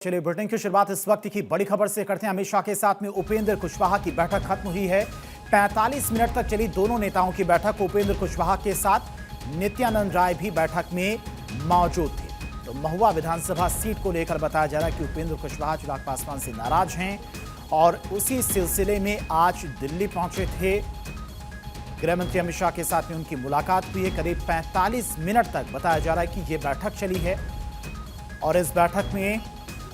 चलिए बुलेटिन की शुरुआत इस वक्त की बड़ी खबर से करते हैं। अमित शाह के साथ में उपेंद्र कुशवाहा की बैठक खत्म हुई है। 45 मिनट तक चली दोनों नेताओं की बैठक। उपेंद्र कुशवाहा के साथ नित्यानंद राय भी बैठक में मौजूद थे। तो महुआ विधानसभा सीट को लेकर बताया जा रहा है कि उपेंद्र कुशवाहा चिराग पासवान से नाराज हैं और उसी सिलसिले में आज दिल्ली पहुंचे थे। गृहमंत्री अमित शाह के साथ में उनकी मुलाकात हुई है। करीब 45 मिनट तक बताया जा रहा है कि यह बैठक चली है और इस बैठक में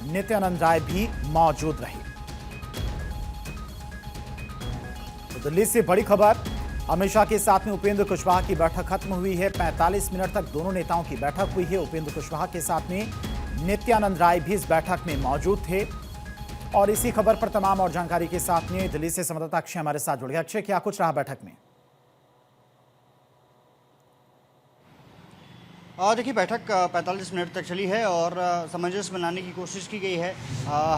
नित्यानंद राय भी मौजूद रहे। तो दिल्ली से बड़ी खबर, अमित शाह के साथ में उपेंद्र कुशवाहा की बैठक खत्म हुई है। 45 मिनट तक दोनों नेताओं की बैठक हुई है। उपेंद्र कुशवाहा के साथ में नित्यानंद राय भी इस बैठक में मौजूद थे। और इसी खबर पर तमाम और जानकारी के साथ में दिल्ली से संवाददाता अक्षय हमारे साथ जुड़ गया। अक्षय, क्या कुछ रहा बैठक में? देखिए, बैठक 45 मिनट तक चली है और सामंजस्य बनाने की कोशिश की गई है।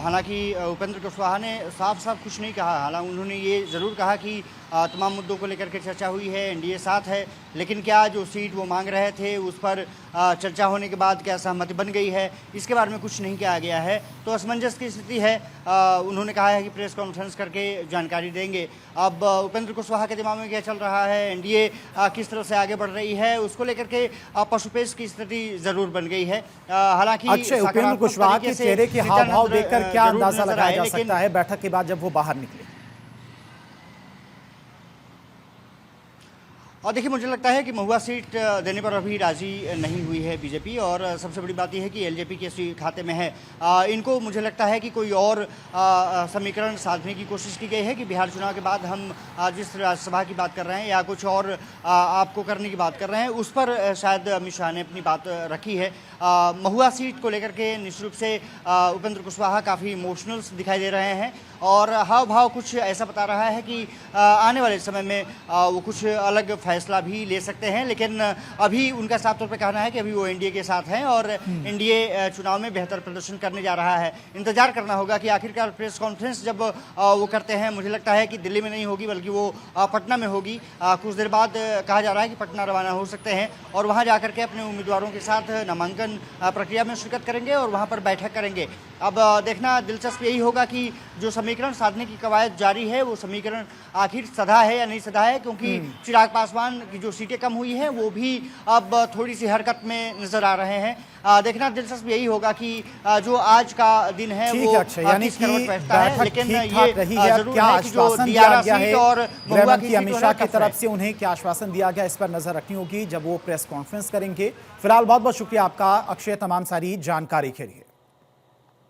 हालांकि उपेंद्र कुशवाहा ने साफ साफ कुछ नहीं कहा। हालांकि उन्होंने ये ज़रूर कहा कि तमाम मुद्दों को लेकर के चर्चा हुई है, एनडीए साथ है, लेकिन क्या जो सीट वो मांग रहे थे उस पर चर्चा होने के बाद क्या सहमति बन गई है, इसके बारे में कुछ नहीं कहा गया है। तो असमंजस की स्थिति है। उन्होंने कहा है कि प्रेस कॉन्फ्रेंस करके जानकारी देंगे। अब उपेंद्र कुशवाहा के दिमाग में क्या चल रहा है, एनडीए किस तरह से आगे बढ़ रही है, उसको लेकर के पशुपेश की स्थिति जरूर बन गई है। हालांकि उपेंद्र कुशवाहा के चेहरे के हाव भाव देखकर क्या अंदाजा लगाया जा सकता है बैठक के बाद जब वो बाहर निकले? और देखिए, मुझे लगता है कि महुआ सीट देने पर अभी राजी नहीं हुई है बीजेपी। और सबसे बड़ी बात यह है कि एलजेपी के इसी खाते में है। इनको मुझे लगता है कि कोई और समीकरण साधने की कोशिश की गई है कि बिहार चुनाव के बाद हम जिस राज्यसभा की बात कर रहे हैं या कुछ और आपको करने की बात कर रहे हैं, उस पर शायद अमित शाह ने अपनी बात रखी है। महुआ सीट को लेकर के निश्चित रूप से उपेंद्र कुशवाहा काफ़ी इमोशनल दिखाई दे रहे हैं और हाव भाव कुछ ऐसा बता रहा है कि आने वाले समय में वो कुछ अलग फैसला भी ले सकते हैं। लेकिन अभी उनका साफ तौर पे कहना है कि अभी वो एनडीए के साथ हैं और एनडीए चुनाव में बेहतर प्रदर्शन करने जा रहा है। इंतजार करना होगा कि आखिरकार प्रेस कॉन्फ्रेंस जब वो करते हैं, मुझे लगता है कि दिल्ली में नहीं होगी बल्कि वो पटना में होगी। कुछ देर बाद कहा जा रहा है कि पटना रवाना हो सकते हैं और वहाँ जाकर के अपने उम्मीदवारों के साथ नामांकन प्रक्रिया में शिरकत करेंगे और वहाँ पर बैठक करेंगे। अब देखना दिलचस्प यही होगा कि जो समीकरण साधने की कवायद जारी है वो समीकरण आखिर सधा है या नहीं सधा है, क्योंकि चिराग पासवान की जो सीटें कम हुई हैं वो भी अब थोड़ी सी हरकत में नजर आ रहे हैं। देखना दिलचस्प यही होगा कि जो आज का दिन है वो यानी कि लेकिन ये जरूर क्या आश्वासन दिया गया है और गृहमंत्री अमित शाह की तरफ से उन्हें क्या आश्वासन दिया गया, इस पर नजर रखनी होगी जब वो प्रेस कॉन्फ्रेंस करेंगे। फिलहाल बहुत बहुत शुक्रिया आपका अक्षय, तमाम सारी जानकारी के लिए।